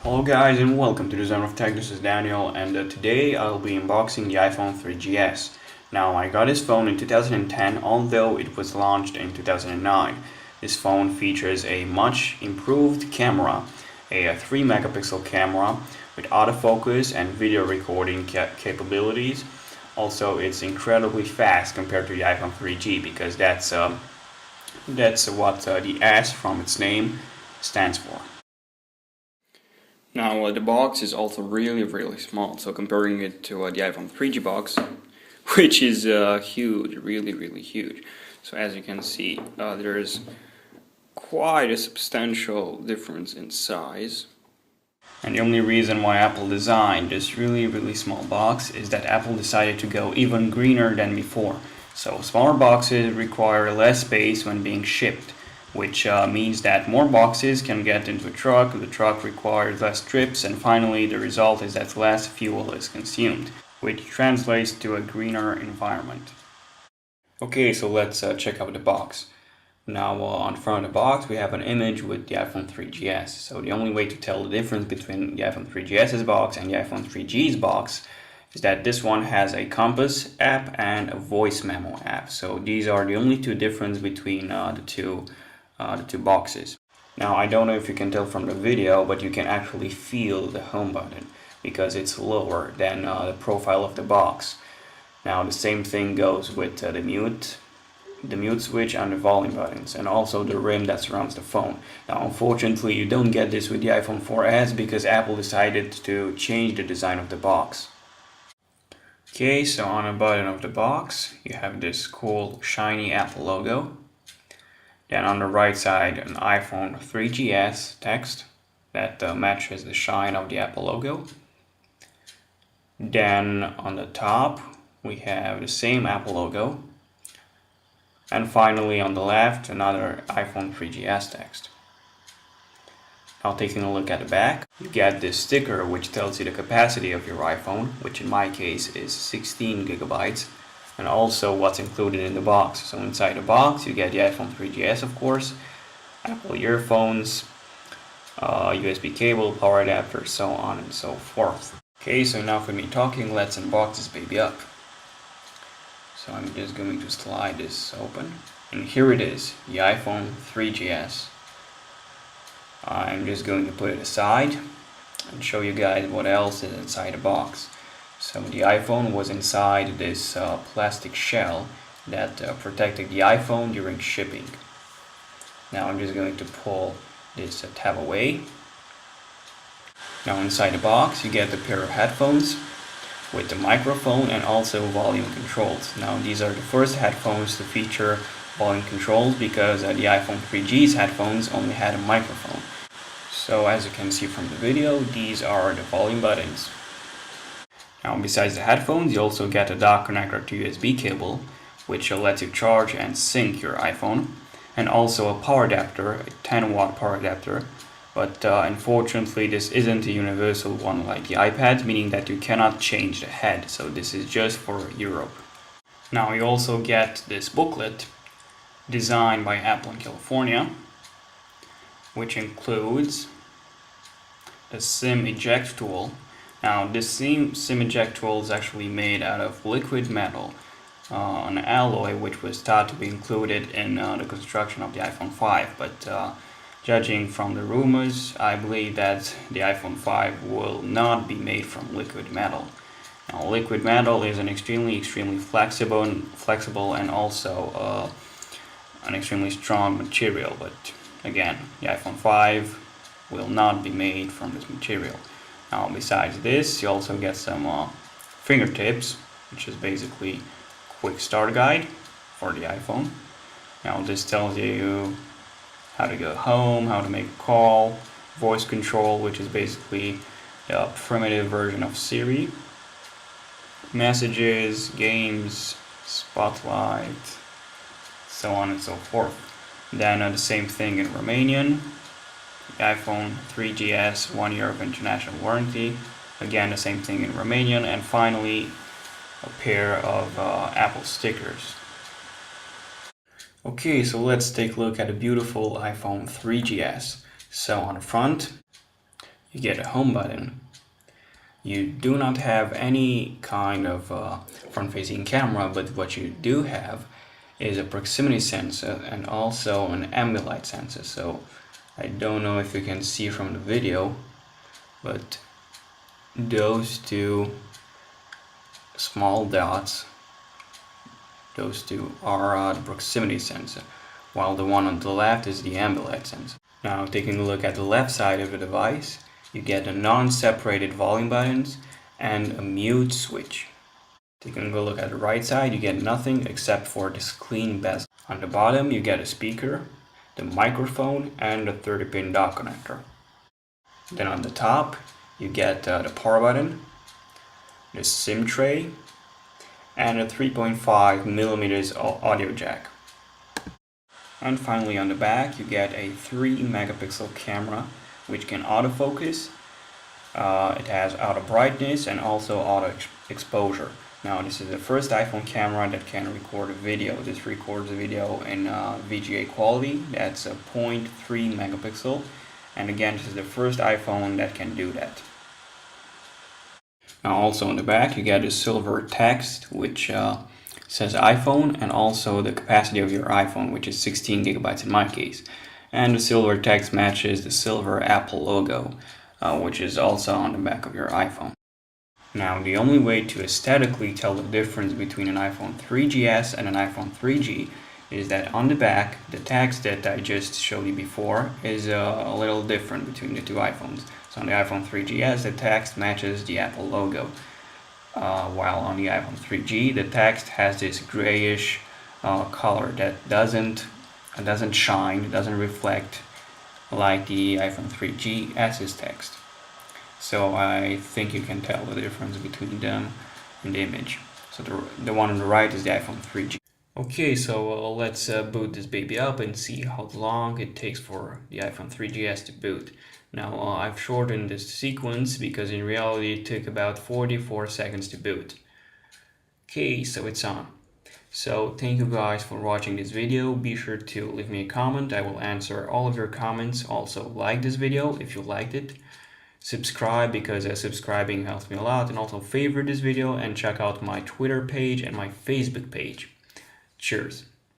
Hello guys and welcome to the Zone of Tech. This is Daniel and today I'll be unboxing the iPhone 3GS. Now I got this phone in 2010 although it was launched in 2009. This phone features a much improved camera, a 3 megapixel camera with autofocus and video recording capabilities. Also it's incredibly fast compared to the iPhone 3G because that's what the S from its name stands for. Now the box is also really small, so comparing it to the iPhone 3G box, which is huge, really huge. So as you can see, there's quite a substantial difference in size. And the only reason why Apple designed this really small box is that Apple decided to go even greener than before. So smaller boxes require less space when being shipped, which means that more boxes can get into a truck, the truck requires less trips, and finally the result is that less fuel is consumed, which translates to a greener environment. Okay, so let's check out the box. Now on front of the box we have an image with the iPhone 3GS. So the only way to tell the difference between the iPhone 3GS's box and the iPhone 3G's box is that this one has a compass app and a voice memo app. So these are the only two differences between the two boxes. Now I don't know if you can tell from the video, but you can actually feel the home button because it's lower than the profile of the box. Now the same thing goes with the mute switch and the volume buttons, and also the rim that surrounds the phone. Now unfortunately you don't get this with the iPhone 4S because Apple decided to change the design of the box. Okay, so on the bottom of the box you have this cool shiny Apple logo. Then on the right side an iPhone 3GS text that matches the shine of the Apple logo. Then on the top we have the same Apple logo. And finally on the left another iPhone 3GS text. Now taking a look at the back, you get this sticker which tells you the capacity of your iPhone, which in my case is 16 gigabytes. And also what's included in the box. So inside the box you get the iPhone 3GS, of course, Apple earphones, USB cable, power adapter, so on and so forth. Okay, so now for me talking, let's unbox this baby up. So I'm just going to slide this open, and here it is, the iPhone 3GS. I'm just going to put it aside and show you guys what else is inside the box. So the iPhone was inside this plastic shell that protected the iPhone during shipping. Now I'm just going to pull this tab away. Now inside the box you get a pair of headphones with the microphone and also volume controls. Now these are the first headphones to feature volume controls because the iPhone 3G's headphones only had a microphone. So as you can see from the video, these are the volume buttons. Now besides the headphones you also get a dock connector to USB cable, which lets you charge and sync your iPhone, and also a power adapter, a 10-watt power adapter, but unfortunately this isn't a universal one like the iPad, meaning that you cannot change the head, so this is just for Europe. Now you also get this booklet designed by Apple in California, which includes the SIM eject tool. Now this SIM eject tool is actually made out of liquid metal, an alloy which was thought to be included in the construction of the iPhone 5, but judging from the rumors, I believe that the iPhone 5 will not be made from liquid metal. Now liquid metal is an extremely flexible and also an extremely strong material, but again, the iPhone 5 will not be made from this material. Now besides this you also get some fingertips, which is basically a quick start guide for the iPhone. Now this tells you how to go home, how to make a call, voice control, which is basically a primitive version of Siri, messages, games, spotlight, so on and so forth. Then the same thing in Romanian. The iPhone 3GS, 1 year of international warranty. Again, the same thing in Romanian. And finally, a pair of Apple stickers. Okay, so let's take a look at a beautiful iPhone 3GS. So on the front, you get a home button. You do not have any kind of front-facing camera, but what you do have is a proximity sensor and also an ambient light sensor. So I don't know if you can see from the video, but those two small dots, those two are the proximity sensor, while the one on the left is the ambient light sensor. Now taking a look at the left side of the device, you get a non-separated volume buttons and a mute switch. Taking a look at the right side, you get nothing except for this clean bezel. On the bottom you get a speaker, the microphone and the 30-pin dock connector. Then on the top you get the power button, the SIM tray, and a 3.5mm audio jack. And finally on the back you get a 3 megapixel camera which can autofocus. It has auto brightness and also auto exposure. Now this is the first iPhone camera that can record a video. This records a video in VGA quality. That's a 0.3 megapixel. And again, this is the first iPhone that can do that. Now also on the back you get a silver text which says iPhone, and also the capacity of your iPhone, which is 16 gigabytes in my case. And the silver text matches the silver Apple logo, which is also on the back of your iPhone. Now the only way to aesthetically tell the difference between an iPhone 3GS and an iPhone 3G is that on the back, the text that I just showed you before is a little different between the two iPhones. So on the iPhone 3GS, the text matches the Apple logo, while on the iPhone 3G, the text has this grayish color that doesn't shine, doesn't reflect like the iPhone 3GS's text. So I think you can tell the difference between them in the image. So the one on the right is the iPhone 3G. Okay, so let's boot this baby up and see how long it takes for the iPhone 3GS to boot. Now I've shortened this sequence because in reality it took about 44 seconds to boot. Okay, so it's on. So thank you guys for watching this video. Be sure to leave me a comment. I will answer all of your comments. Also like this video if you liked it. Subscribe because subscribing helps me a lot, and also favorite this video and check out my Twitter page and my Facebook page. Cheers.